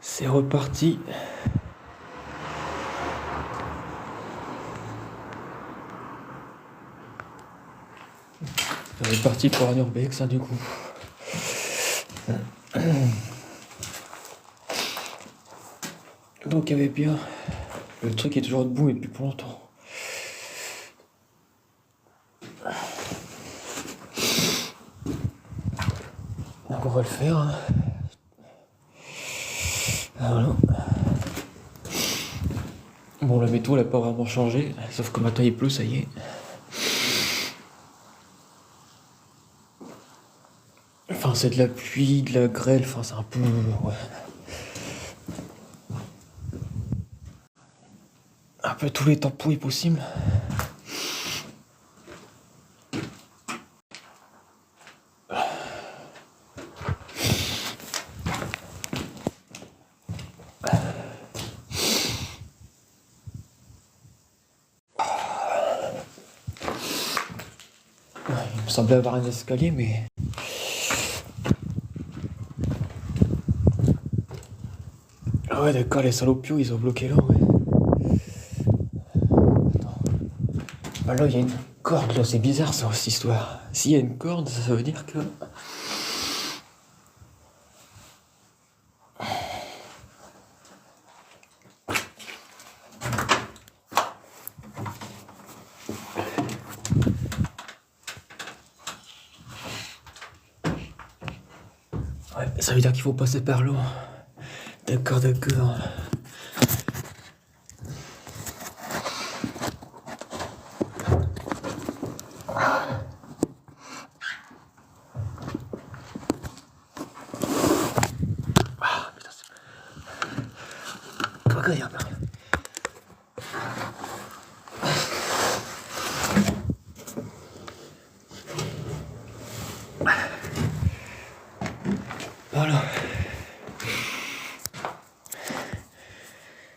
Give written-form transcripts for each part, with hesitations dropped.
C'est reparti. C'est reparti pour un urbex, hein, du coup. Donc il y avait bien. Le truc est toujours debout et depuis pour longtemps. Donc on va le faire. Hein. Voilà. Bon, la météo elle a pas vraiment changé, sauf que maintenant il pleut, ça y est. Enfin, c'est de la pluie, de la grêle, enfin, c'est un peu. Ouais. Un peu tous les temps pourris possibles. Il me semblait avoir un escalier, mais. Ah ouais, d'accord, les salopios, ils ont bloqué là, ouais. Attends. Bah là, il y a une corde, là, c'est bizarre, ça, cette histoire. S'il y a une corde, ça veut dire que. Ouais, ça veut dire qu'il faut passer par l'eau. D'accord, d'accord. Ah, putain, c'est. Toi, regarde. Voilà.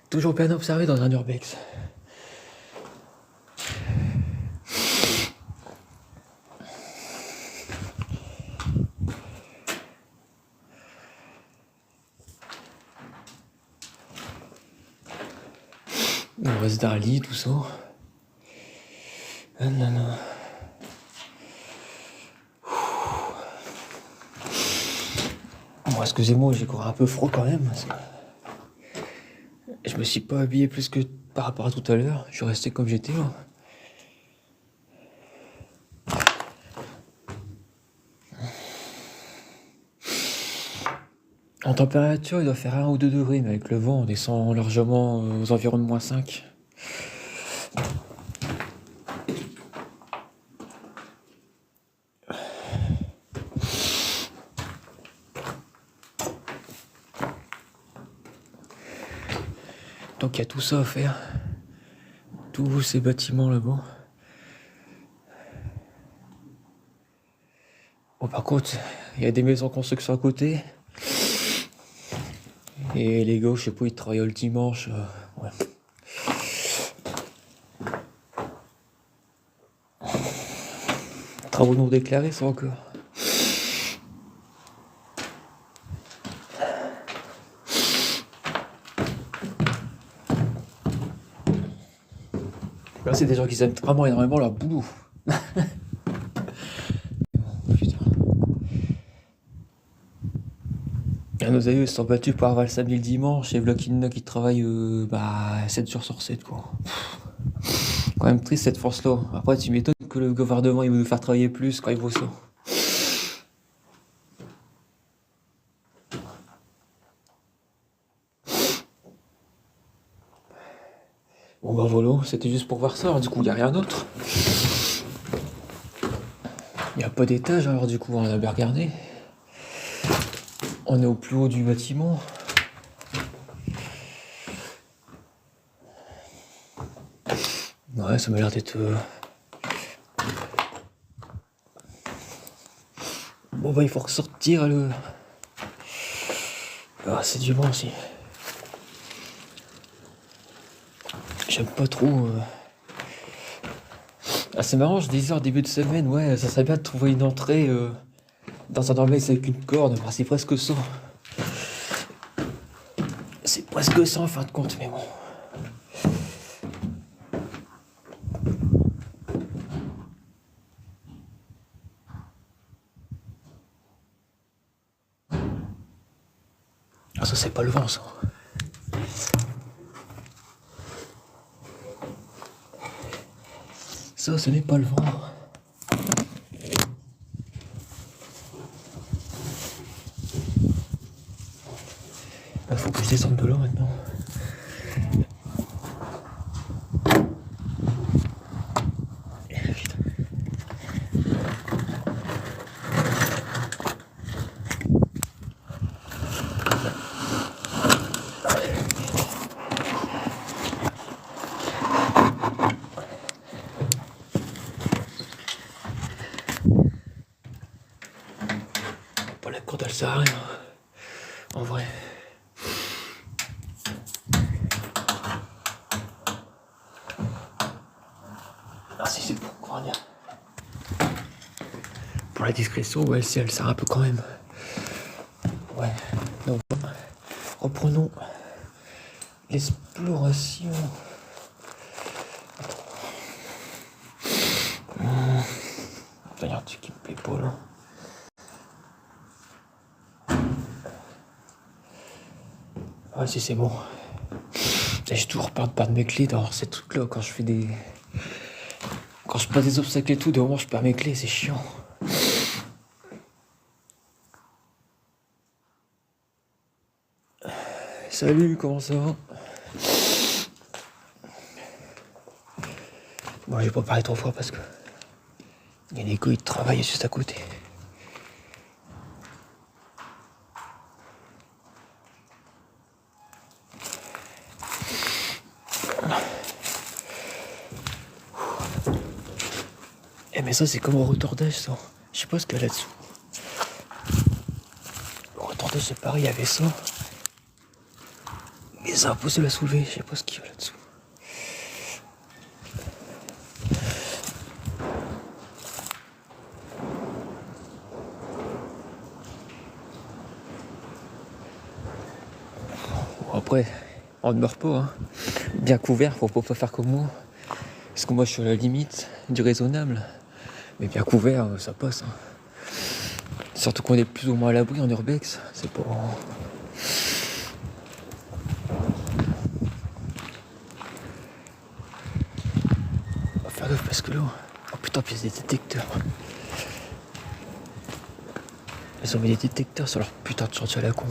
Toujours bien observé dans un urbex. On reste dans un lit, tout ça. Ah non, non. Bon, excusez-moi, j'ai encore un peu froid quand même. Je me suis pas habillé plus que par rapport à tout à l'heure. Je suis resté comme j'étais là. En température, il doit faire 1 ou 2 degrés, mais avec le vent, on descend largement aux environs de -5. Donc il y a tout ça à faire. Tous ces bâtiments là-bas. Bon, par contre, il y a des maisons en construction à côté. Et les gars, je sais pas, ils travaillent le dimanche. Ouais. Travaux non déclarés, ça encore. Là, c'est des gens qui aiment vraiment énormément leur boulot. Putain. Et nos aïeux, ils se sont battus pour avoir le samedi et le dimanche, et voilà qu'il y en a qui travaillent 7 jours sur 7, quoi. Quand même triste cette force-là. Après, tu m'étonnes que le gouvernement il veut nous faire travailler plus quand il vaut ça. Bon bah voilà, c'était juste pour voir ça, alors du coup il n'y a rien d'autre. Il n'y a pas d'étage, alors du coup on a bien regardé. On est au plus haut du bâtiment. Ouais, ça m'a l'air d'être... Bon bah il faut ressortir le... Ah, c'est du vent aussi. J'aime pas trop... Ah, c'est marrant, je disais en début de semaine, ouais, ça serait bien de trouver une entrée dans un dormez avec une corde, bah, c'est presque ça. C'est presque ça en fin de compte, mais bon. Ah, ça, c'est pas le vent, ça. Ça, ce n'est pas le vent. Il faut que je descende de là maintenant. Pas la corde, elle sert à rien. En vrai. Ah si, c'est pour croire bien. Pour la discrétion, ouais, elle sert un peu quand même. Ouais. Donc, reprenons l'exploration. Il y a un truc qui me plaît pas là. Ouais, si c'est bon. J'ai toujours peur de perdre mes clés dans ces trucs-là quand je fais des. Quand je passe des obstacles et tout, de moment je perds mes clés, c'est chiant. Salut, comment ça va? Bon, je vais pas parler trop fort parce que il y a des couilles de travail juste à côté. Eh mais ça c'est comme au retordage ça. Je sais pas ce qu'il y a là-dessous. Au retordage c'est pareil, il y avait ça. Mais c'est impossible à soulever, je sais pas ce qu'il y a là-dessous. Bon, après, on ne meurt pas, hein. Bien couvert, faut pas faire comme moi. Parce que moi je suis à la limite du raisonnable. Mais bien couvert, ça passe. Hein. Surtout qu'on est plus ou moins à l'abri en urbex. C'est pas. On va faire gaffe parce que là. Oh putain, puis il y a des détecteurs. Ils ont mis des détecteurs sur leur putain de chantier à la con.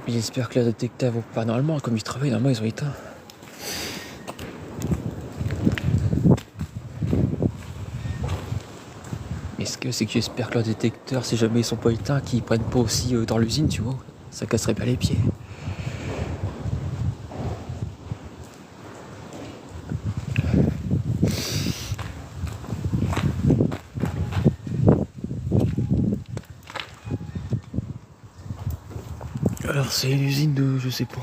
J'espère que les détecteurs vont pas normalement, comme ils travaillent, normalement ils ont éteint. Mais ce que c'est que j'espère que leurs détecteurs, si jamais ils sont pas éteints, qu'ils prennent pas aussi dans l'usine, tu vois. Ça casserait pas les pieds. Alors c'est une usine de, je sais pas,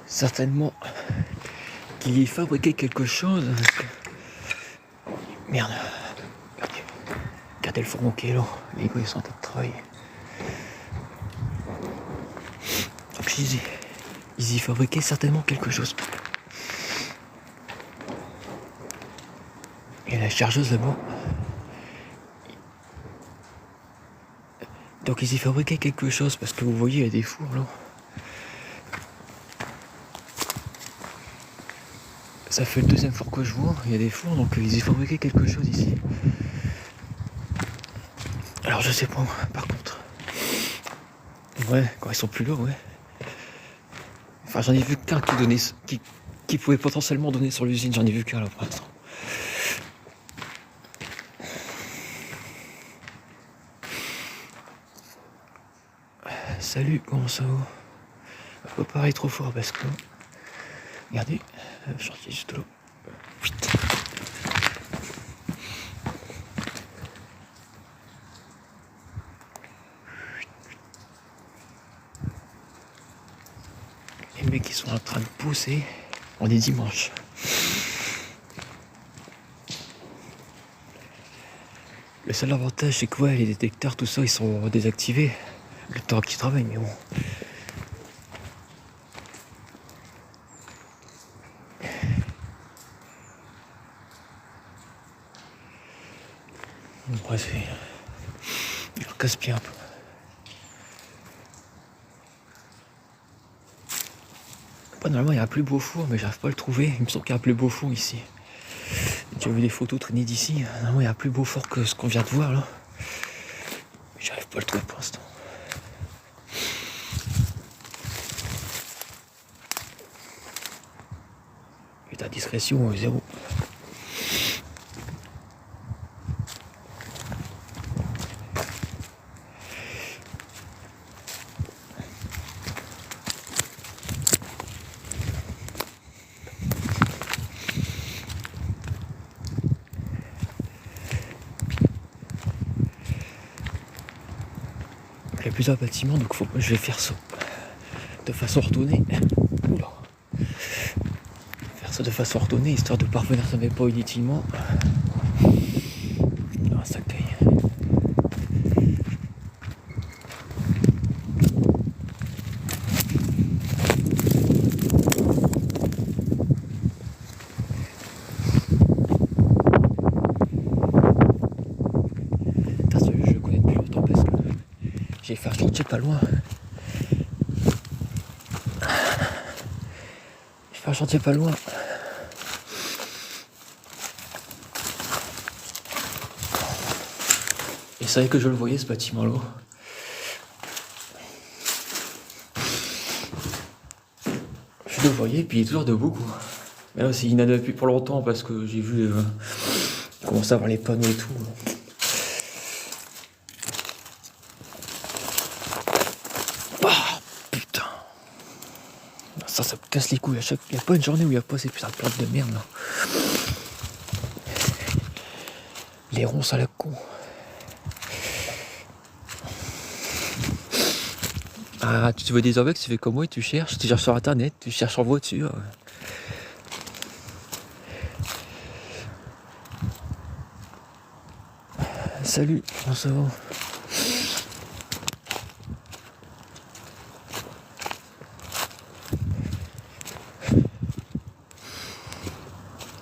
certainement qu'il y fabriquait quelque chose. Merde. Regardez le fourgon qui est là. Les gars ils sont en train de travailler. Donc je disais, ils y fabriquaient certainement quelque chose. Et la chargeuse là-bas. Donc ils y fabriquaient quelque chose parce que vous voyez il y a des fours là. Ça fait le deuxième four que je vois, il y a des fours donc ils y fabriquaient quelque chose ici. Alors je sais pas par contre. Ouais, quand ils sont plus lourds, ouais. Enfin j'en ai vu qu'un qui donnait qui pouvait potentiellement donner sur l'usine, j'en ai vu qu'un là pour l'instant. Salut, comment ça va? Faut pas parler trop fort parce que. Regardez, chantier juste là. Les mecs qui sont en train de pousser. On est dimanche. Le seul avantage c'est que ouais, les détecteurs, tout ça, ils sont désactivés. Le temps qu'il travaille, mais bon. Bref, il casse bien un peu. Normalement, il y a un plus beau four, mais j'arrive pas à le trouver. Il me semble qu'il y a un plus beau four ici. Tu as vu des photos traînées d'ici. Normalement, il y a un plus beau four que ce qu'on vient de voir là. Mais j'arrive pas à le trouver pour l'instant. Et ta discrétion, zéro. Il y a plusieurs bâtiments, donc je vais faire ça de façon ordonnée. Oula. Faire ça de façon ordonnée, histoire de parvenir ça pas inutilement. Un sac d'œil. Celui-là, je le connais depuis longtemps parce que j'ai fait un chantier pas loin. J'ai fait un chantier pas loin. Et c'est vrai que je le voyais ce bâtiment-là. Je le voyais, puis il est toujours debout, quoi. Mais là aussi, il n'a depuis pour longtemps parce que j'ai vu commencer à avoir les panneaux et tout. Ah, putain. Ça me casse les couilles. Il n'y a pas une journée où il n'y a pas ces putains de plantes de merde là. Les ronces à la con. Ah, tu veux des urbex, tu fais comme moi, tu cherches sur internet, tu cherches en voiture. Salut, comment ça va?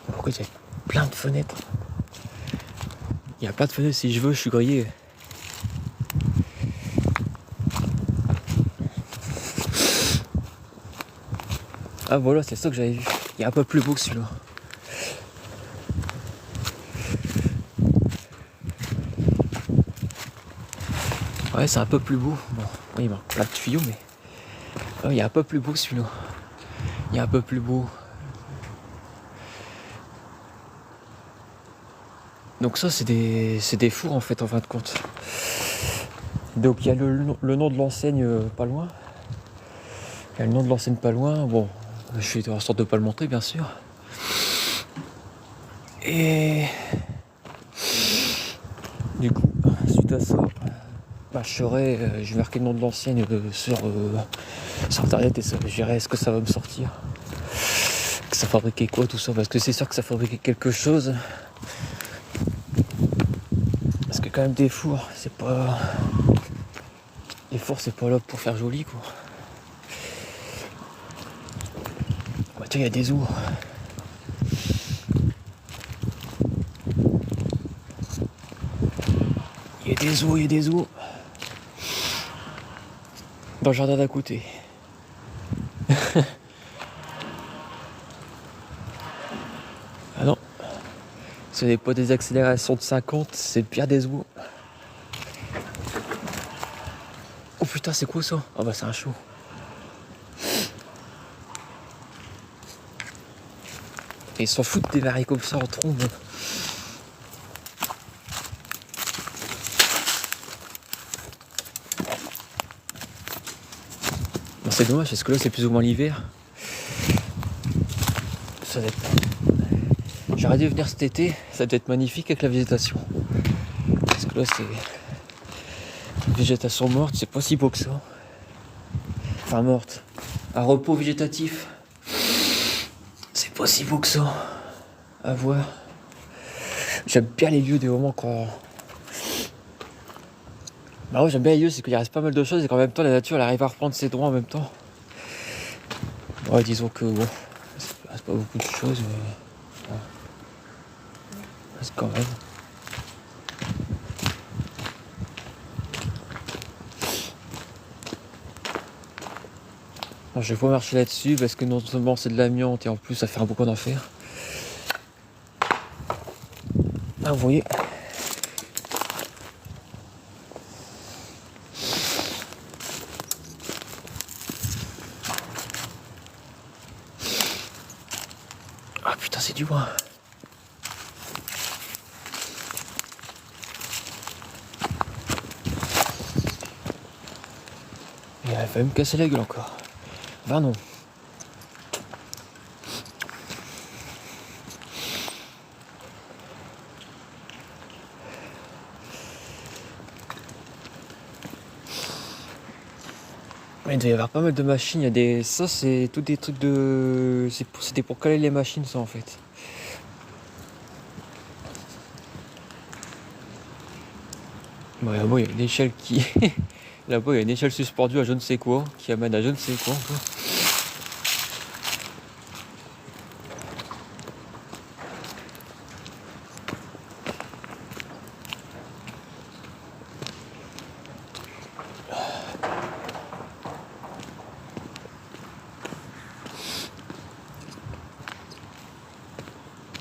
Pourquoi il y a plein de fenêtres? Il y a plein de fenêtres, si je veux, je suis grillé. Ah voilà, c'est ça que j'avais vu. Il est un peu plus beau que celui-là. Ouais, c'est un peu plus beau. Bon, oui, il manque plein de tuyaux, mais... Ouais, il est un peu plus beau que celui-là. Il est un peu plus beau. Donc ça, c'est des fours, en fait, en fin de compte. Donc il y a le nom de l'enseigne pas loin. Il y a le nom de l'enseigne pas loin. Bon, je vais en sorte de pas le montrer, bien sûr. Et... Du coup, suite à ça, bah, je vais marquer le nom de l'enseigne sur internet et ça, je verrai ce que ça va me sortir. Que ça fabriquait quoi, tout ça, parce que c'est sûr que ça fabriquait quelque chose. Parce que quand même des fours, c'est pas... Les fours, c'est pas là pour faire joli, quoi. Bah tiens, il y a des ours. Il y a des os. Dans le jardin d'à côté. Ah non. Ce n'est pas des accélérations de 50, c'est bien des os. Oh putain, c'est quoi ça? Ah bah c'est un chou. Et ils s'en foutent des variés comme ça en trombe. Bon, c'est dommage parce que là c'est plus ou moins l'hiver. Ça doit être... J'aurais dû venir cet été, ça doit être magnifique avec la végétation. Parce que là c'est... Végétation morte, c'est pas si beau que ça. Enfin morte. Un repos végétatif. C'est pas si beau que ça. À voir. J'aime bien les lieux des moments quand Bah ouais, j'aime bien Aïeux, c'est qu'il reste pas mal de choses et qu'en même temps la nature elle arrive à reprendre ses droits en même temps. Ouais, disons que bon, c'est pas beaucoup de choses, mais ouais, c'est quand même. Alors, je vais pas marcher là-dessus parce que non seulement c'est de l'amiante et en plus ça fait un boucan d'enfer. Ah, vous voyez. Ah putain, c'est du loin. Et elle va me casser la gueule encore. Ben non. Il doit y avoir pas mal de machines, il y a des. Ça c'est tout des trucs de. C'était pour caler les machines ça en fait. Bon, là-bas il y a une échelle qui. Là-bas il y a une échelle suspendue à je ne sais quoi, qui amène à je ne sais quoi encore.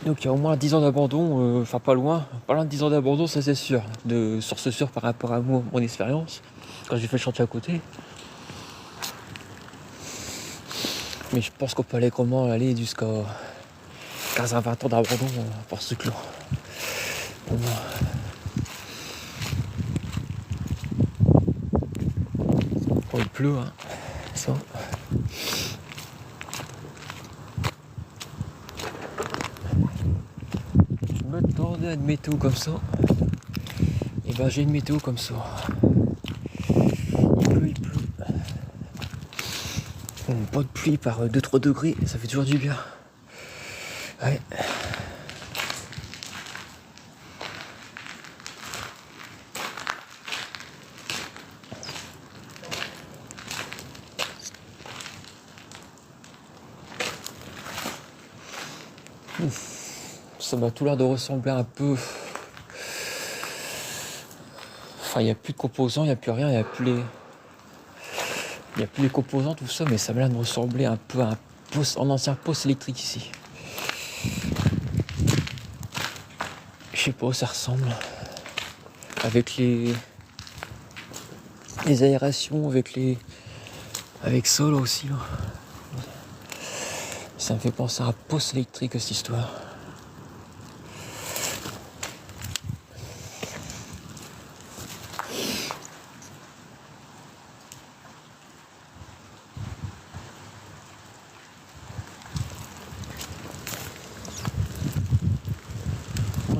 Donc il y a au moins 10 ans d'abandon, enfin pas loin de 10 ans d'abandon, ça c'est sûr, de source sûre par rapport à moi, mon expérience, quand j'ai fait le chantier à côté. Mais je pense qu'on peut aller comment aller jusqu'à 15 à 20 ans d'abandon par ce clan. Au moins. Oh, il pleut, hein. Ça. Je m'attendais à une météo comme ça. Et ben j'ai une météo comme ça. Il pleut. Bon, pas de pluie par 2-3 degrés, ça fait toujours du bien. Ouais. Ça m'a tout l'air de ressembler un peu. Enfin, il n'y a plus de composants, il n'y a plus rien, il n'y a plus les composants, tout ça, mais ça m'a l'air de ressembler un peu à un ancien poste électrique ici. Je sais pas où ça ressemble. Avec les aérations, avec ça là aussi. Là. Ça me fait penser à un poste électrique cette histoire.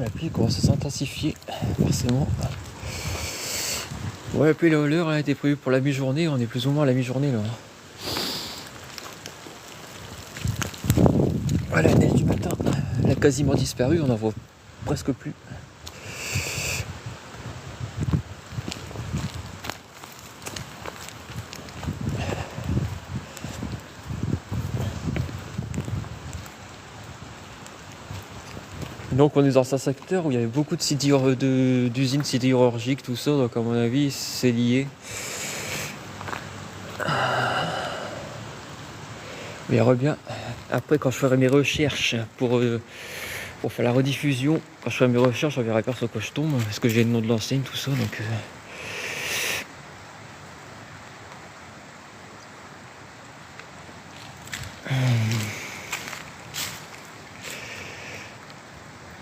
La pluie commence à s'intensifier, forcément. Ouais, la pluie, l'heure a été prévue pour la mi-journée, on est plus ou moins à la mi-journée là. Voilà, la neige du matin, elle a quasiment disparu, on en voit presque plus. Donc on est dans un secteur où il y avait beaucoup de sites d'usines sidérurgiques, tout ça, donc à mon avis c'est lié. On verra bien. Après quand je ferai mes recherches pour faire la rediffusion, quand je ferai mes recherches on verra bien sur quoi je tombe, parce que j'ai le nom de l'enseigne, tout ça, donc...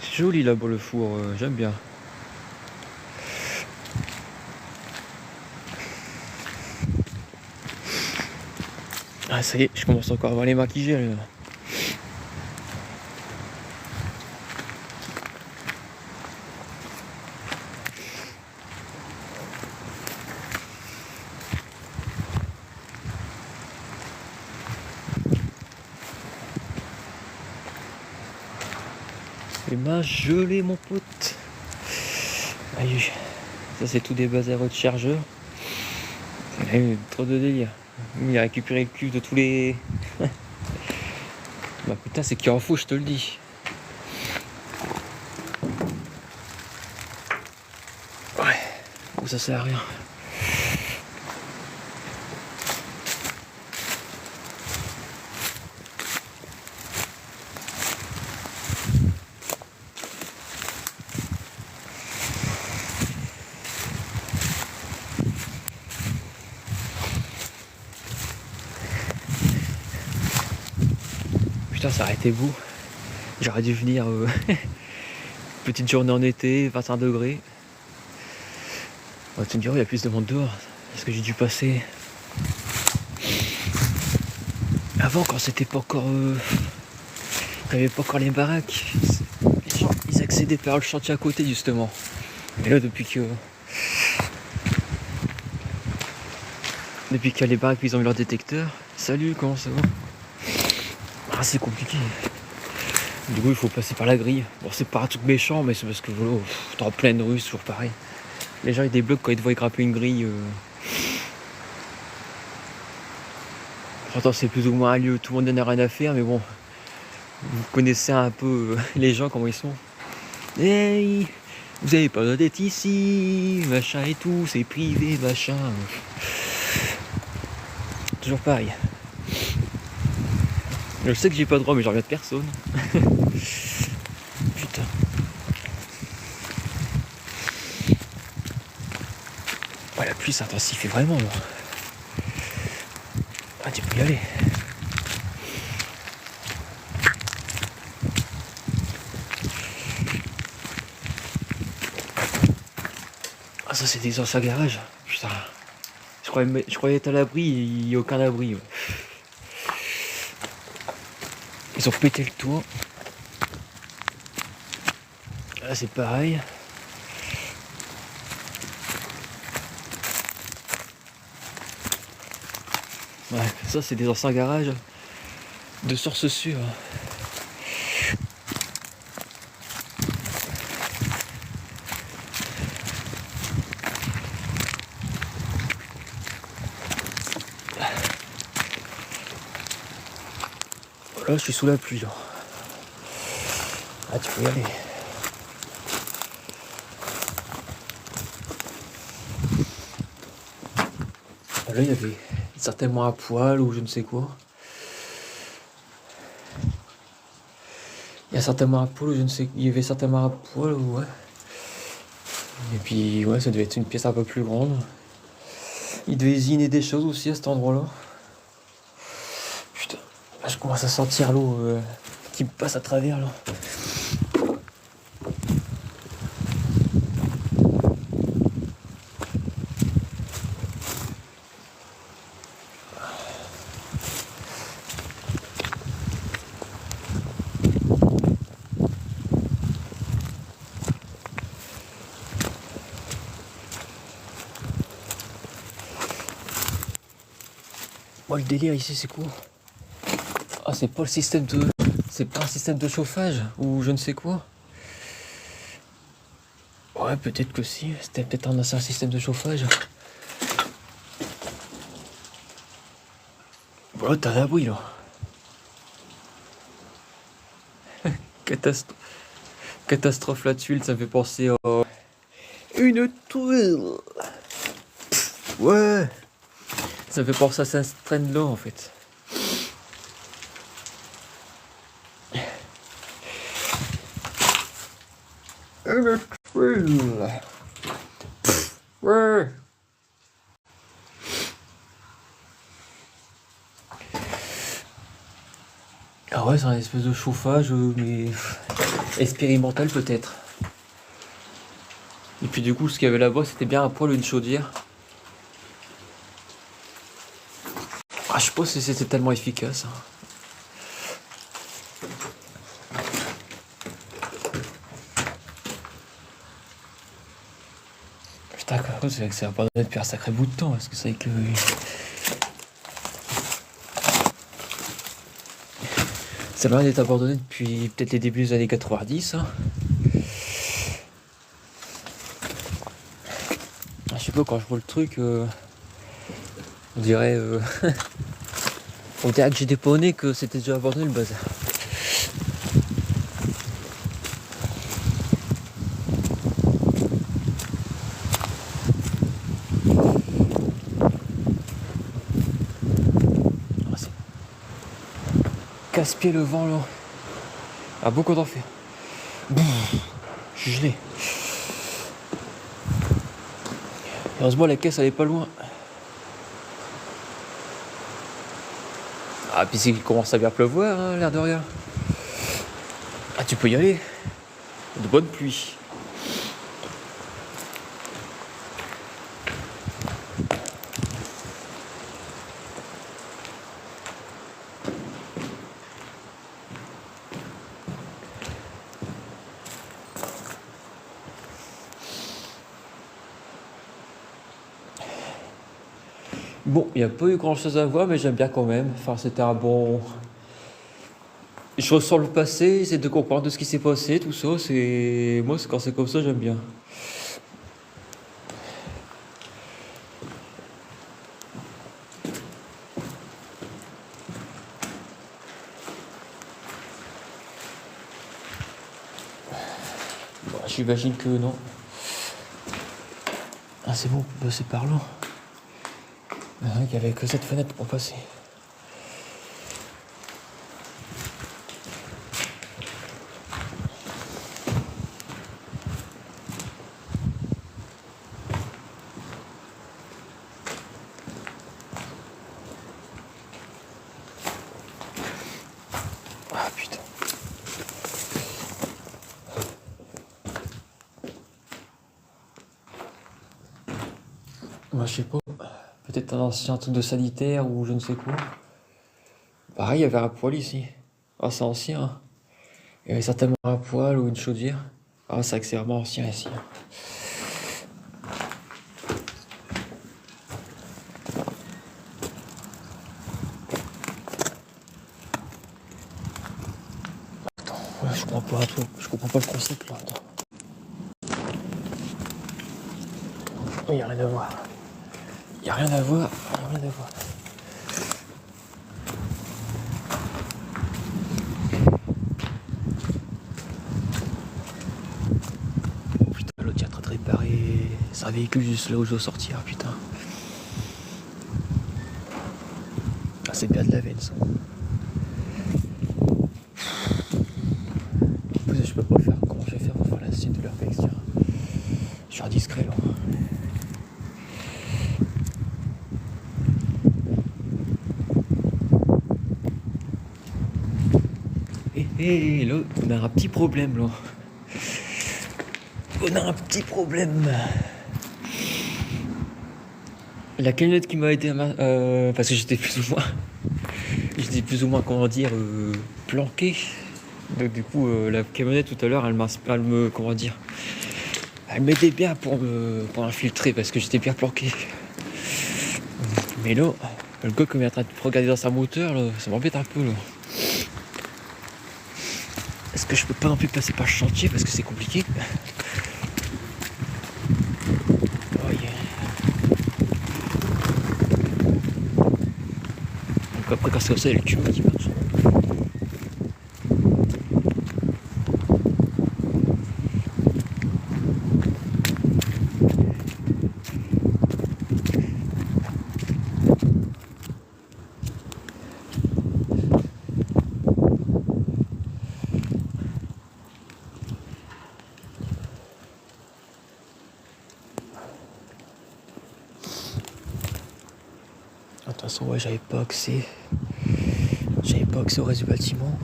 C'est joli là-bas le four, j'aime bien. Ah ça y est, je commence encore à avoir les mains qui gèlent là. Les mains gelées mon pote. Aïe. Ça c'est tout des bazars de chargeurs. Trop de délire. Il a récupéré le cul de tous les... Bah putain, c'est qu'il en faut, je te le dis. Ouais, bon, ça sert à rien. Putain, ça aurait été beau. J'aurais dû venir petite journée en été, 21 degrés. Tu me diras, il y a plus de monde dehors. Parce que j'ai dû passer. Avant, quand c'était pas encore. Quand il n'y avait pas encore les baraques, les gens ils accédaient par le chantier à côté justement. Et là, depuis que les baraques ils ont eu leur détecteur. Salut, comment ça va? Ah, c'est compliqué. Du coup, il faut passer par la grille. Bon, c'est pas un truc méchant, mais c'est parce que voilà, t'es en pleine rue, c'est toujours pareil. Les gens ils débloquent quand ils te voient grimper une grille. Pourtant, c'est plus ou moins un lieu, tout le monde n'en a rien à faire, mais bon, vous connaissez un peu les gens, comment ils sont. Hey, vous avez pas besoin d'être ici, machin et tout, c'est privé, machin. Toujours pareil. Je sais que j'ai pas le droit, mais j'en regarde personne. Putain. Ouais, la pluie s'intensifie vraiment, là. Ah, tu peux y aller. Ah, ça, c'est des anciens garages. Putain. Je croyais être à l'abri, il n'y a aucun abri. Ouais. Ils ont pété le toit. Là, c'est pareil. Ouais, ça, c'est des anciens garages de sources sûres. Là, je suis sous la pluie, là. Ah, tu peux y aller. Là, il y avait certainement un poil ou je ne sais quoi. Il y a certainement un poil ou je ne sais... Il y avait certainement un poil ou ouais. Et puis, ouais, ça devait être une pièce un peu plus grande. Il devait usiner des choses aussi à cet endroit-là. Putain, là, je commence à sentir l'eau qui me passe à travers, là. Moi, le délire ici, c'est quoi? Ah, c'est pas le système de... C'est pas un système de chauffage ou je ne sais quoi. Ouais, peut-être que si. C'était peut-être un ancien système de chauffage. Bon, là, t'as un abri, là. Catastrophe la tuile, ça me fait penser à... Une tuile. Ouais. Ça me fait penser à cette trend-là, en fait. Une tuile. Ouais. Ah ouais, c'est un espèce de chauffage, mais expérimental peut-être. Et puis du coup, ce qu'il y avait là-bas, c'était bien un poêle ou une chaudière. Ah, je sais pas si c'était tellement efficace. Putain, quoi, c'est vrai que ça va pas donner depuis un sacré bout de temps, parce que c'est vrai que... Ça va d'être abandonné depuis peut-être les débuts des années 90. Hein. peu, quand je vois le truc, on dirait... on dirait que j'étais pas au nez, que c'était déjà abandonné le bazar. Ah, c'est casse-pied le vent là. Ah, beaucoup d'en faire. Je suis gelé. Heureusement la caisse elle est pas loin. Ah, puis il commence à bien pleuvoir, hein, l'air de rien. Ah, tu peux y aller. De bonne pluie. Bon, il n'y a pas eu grand chose à voir, mais j'aime bien quand même. Enfin, c'était un bon. Je ressens le passé, j'essaie de comprendre de ce qui s'est passé, tout ça. C'est. Moi, quand c'est comme ça, j'aime bien. Bon, j'imagine que non. Ah, c'est bon, bah, c'est par là. Il n'y avait que cette fenêtre pour passer. Ah putain. Moi, je sais pas. Peut-être un ancien truc de sanitaire ou je ne sais quoi. Pareil, il y avait un poêle ici. Ah, c'est ancien, hein. Il y avait certainement un poêle ou une chaudière. Ah, c'est vrai que c'est vraiment ancien ici. Ouais, je comprends pas tout. Je comprends pas le concept là. Attends. Il y a rien à voir. Il y a rien à voir. Il y a rien à voir. Putain, l'autre il est en train de réparer. C'est un véhicule juste là où je dois sortir, putain. Ah, c'est bien de la veine ça. Je peux pas le faire. Comment je vais faire pour faire la suite de leur texture? Je suis indiscret là. Hé, là, on a un petit problème là. On a un petit problème. La camionnette qui m'a aidé parce que j'étais plus ou moins, comment dire, planqué. Donc du coup, la camionnette tout à l'heure, comment dire, elle m'aidait bien pour infiltrer parce que j'étais bien planqué. Mais là, le gars qui est en train de regarder dans sa moteur, là, ça m'embête un peu là. Est-ce que je peux pas non plus passer par le chantier parce que c'est compliqué? Oh yeah. Donc après quand c'est comme ça, il y a le tuyau qui marche. De toute façon, ouais, j'avais pas accès au reste du bâtiment.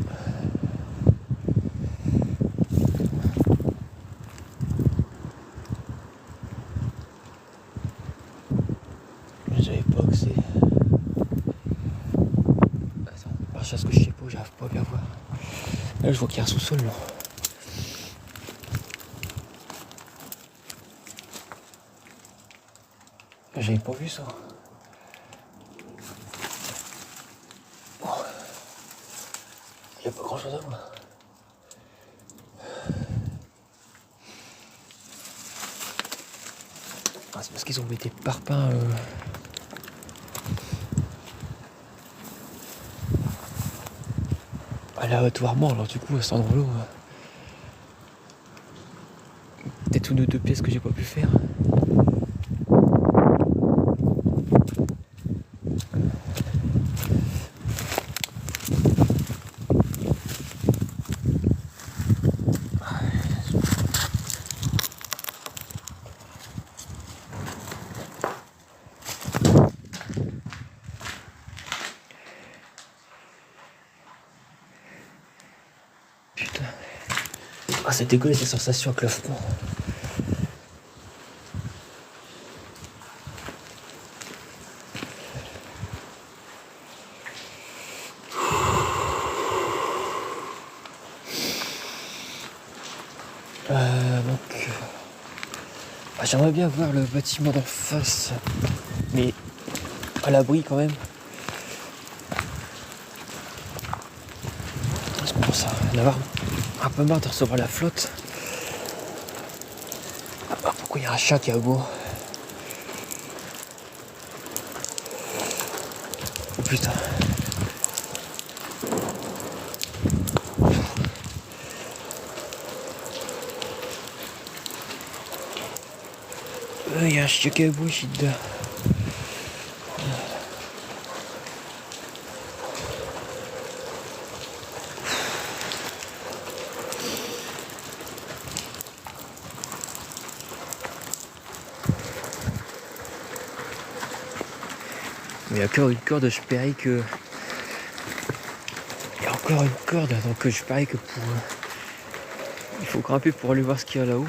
J'avais pas accès. Attends, parce que je sais pas, j'arrive pas à bien voir. Là, je vois qu'il y a un sous-sol là. J'avais pas vu ça. Bon. Il y a pas grand chose à voir. c'est parce qu'ils ont mis des parpaings. Aléatoirement, alors du coup, à cet endroit-là, peut-être une ou deux pièces que j'ai pas pu faire. Putain. Ah, c'est dégueulasse ces sensations avec le front. Donc, j'aimerais bien voir le bâtiment d'en face, mais à l'abri quand même. Je commence à en avoir un peu marre de recevoir la flotte. Pourquoi il y a un chat qui aboie? Oh putain. Il y a un chien qui aboie ici dedans. Mais il y a encore une corde, je parie que... Il y a encore une corde, donc je parie que pour... Il faut grimper pour aller voir ce qu'il y a là-haut.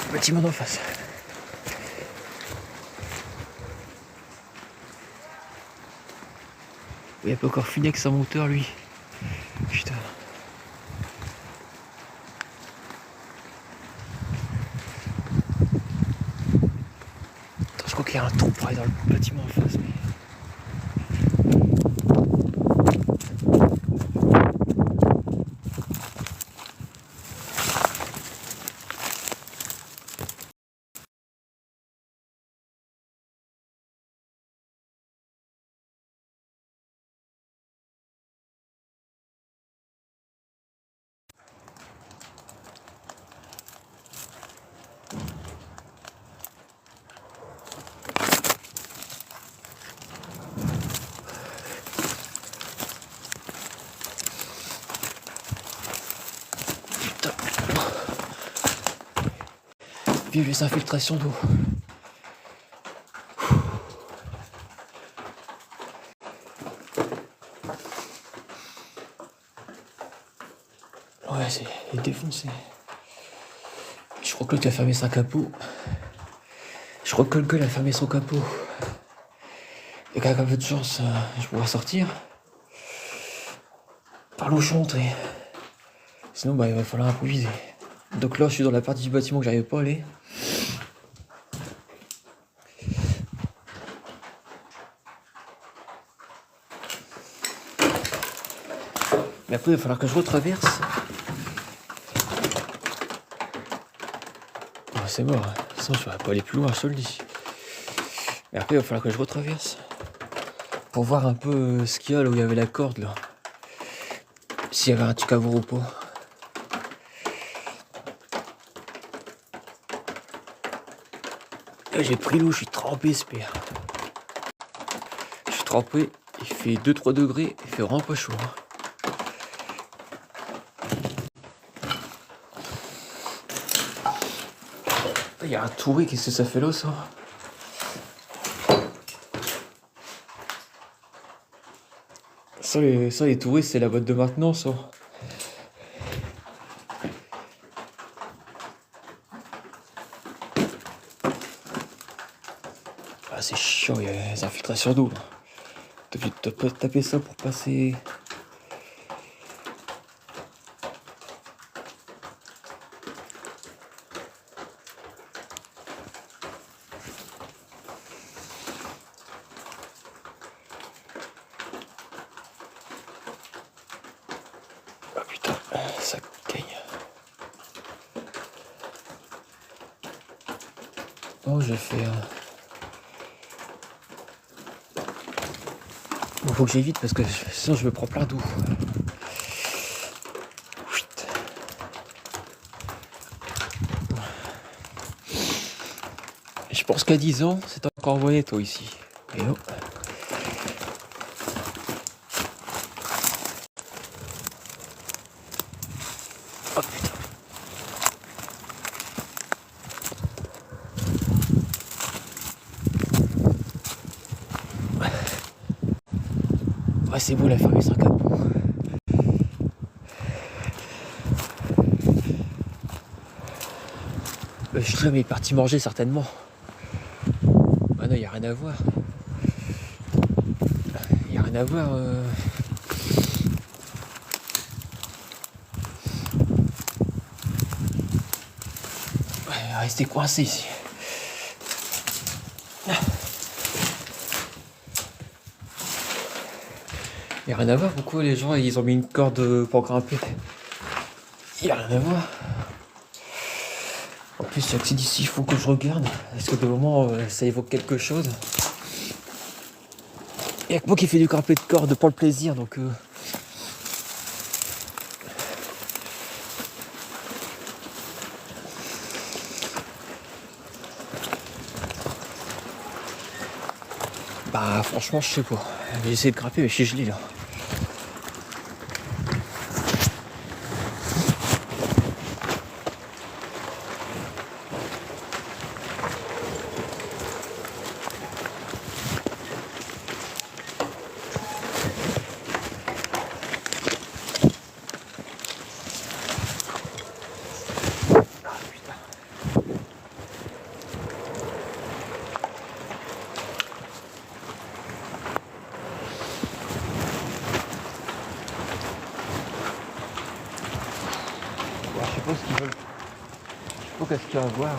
Le bâtiment d'en face. Il a pas encore fini avec son moteur, lui. Putain. Attends, je crois qu'il y a un trou pour aller dans le bâtiment en face. Mais... Vive les infiltrations d'eau. Ouais, c'est défoncé. Je crois que l'autre a fermé son capot. Je crois que le gars a fermé son capot. Et qu'avec un peu de chance, je pourrai sortir. Par l'eau chante. Sinon, il va falloir improviser. Donc là, je suis dans la partie du bâtiment que j'arrive pas à aller. Mais après, il va falloir que je retraverse. Oh, c'est mort. De toute façon, je vais pas aller plus loin, je te le dis. Mais après, il va falloir que je retraverse. Pour voir un peu ce qu'il y a là où il y avait la corde, là. S'il y avait un truc à voir ou pas. Là, j'ai pris l'eau, je suis trempé, ce père. Je suis trempé, il fait 2-3 degrés, il fait vraiment pas chaud. Il y a un touré, qu'est-ce que ça fait là, ça? Ça, les touristes, c'est la boîte de maintenance, ça. Ah, c'est chiant, il y a des infiltrations d'eau. T'as obligé de taper ça pour passer. Ah putain, ça gagne. Oh, j'ai fait. Bon, faut que j'évite parce que sinon je me prends plein d'eau. Chut. Je pense qu'à 10 ans, c'est encore envoyé toi ici. Et oh. Oh putain. Ouais, c'est beau la ferme, il sera comme. Je sais, mais il est parti manger certainement. Ah non, il n'y a rien à voir. Il n'y a rien à voir. Ouais, il va rester coincé ici. Il n'y a rien à voir. Pourquoi les gens ils ont mis une corde pour grimper? Il n'y a rien à voir. En plus, il y a que d'ici, il faut que je regarde. Est-ce que de moment ça évoque quelque chose? Il n'y a que moi qui fais du grimper de corde pour le plaisir, donc. Bah franchement je sais pas. J'ai essayé de grimper mais je suis gelé là. Ah putain. Alors, je sais pas ce qu'ils veulent. Je sais pas qu'est-ce qu'il y a à voir.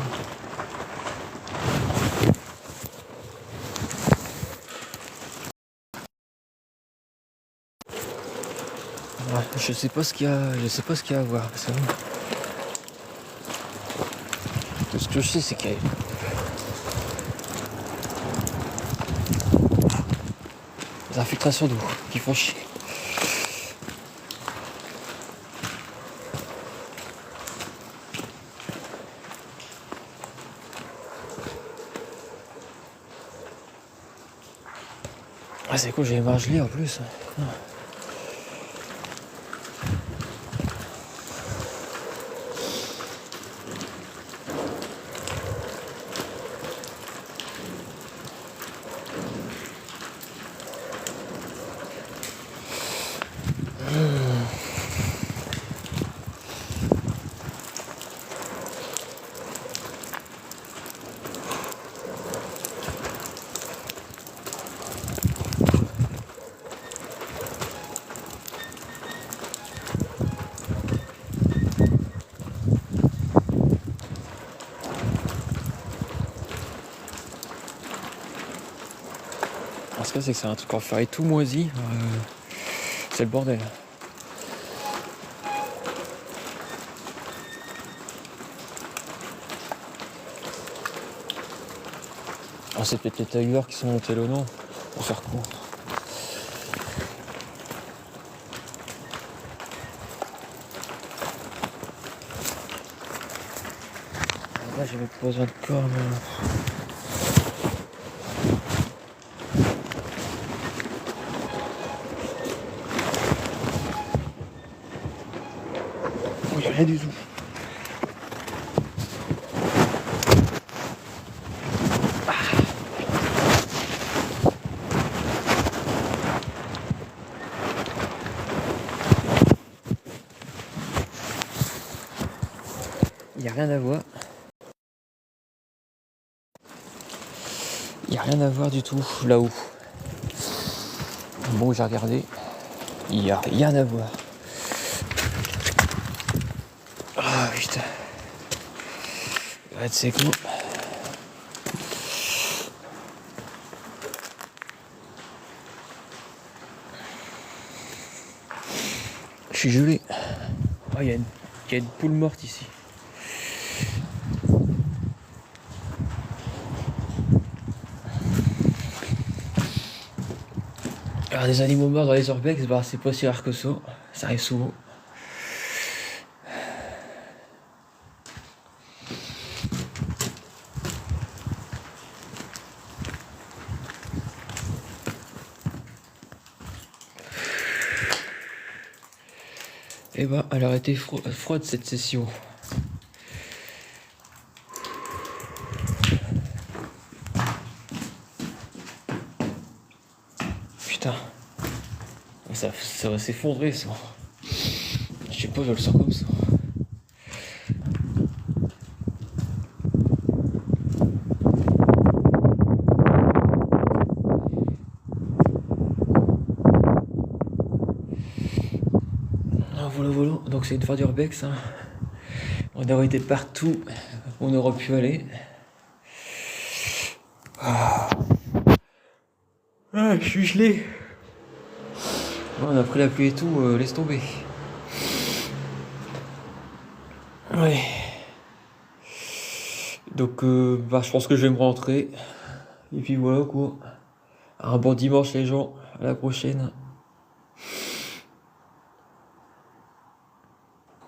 Ouais, je sais pas ce qu'il y a. Je sais pas ce qu'il y a à voir. C'est vrai. Tout ce que je sais c'est qu'il y a des infiltrations d'eau qui font chier. Ah c'est cool, j'ai les mains gelées en plus. Ce que c'est que c'est un truc en fer et tout moisi. C'est le bordel. Ah, c'est peut-être les tailleurs qui sont montés le nom pour faire court. Là j'avais pas besoin de cordes. Oh, y'a rien du tout. Il n'y a rien à voir. Il n'y a rien à voir du tout là-haut. Bon, j'ai regardé. Il n'y a rien à voir. Ah putain. Ouais, c'est cool. Je suis gelé. Oh, il y a une poule morte ici. Alors, des animaux morts dans les urbex, bah, c'est pas si rare que ça arrive souvent. Et bah, elle aurait été froide cette session. Putain, ça va s'effondrer ça. Je sais pas, je le sens comme ça. Ah, voilà, donc c'est une fois d'urbex. Hein. On aurait été partout où on aurait pu aller. Ah, je suis gelé. On a pris la pluie et tout, laisse tomber. Ouais. Donc, bah, je pense que je vais me rentrer. Et puis voilà quoi. Un bon dimanche les gens. À la prochaine.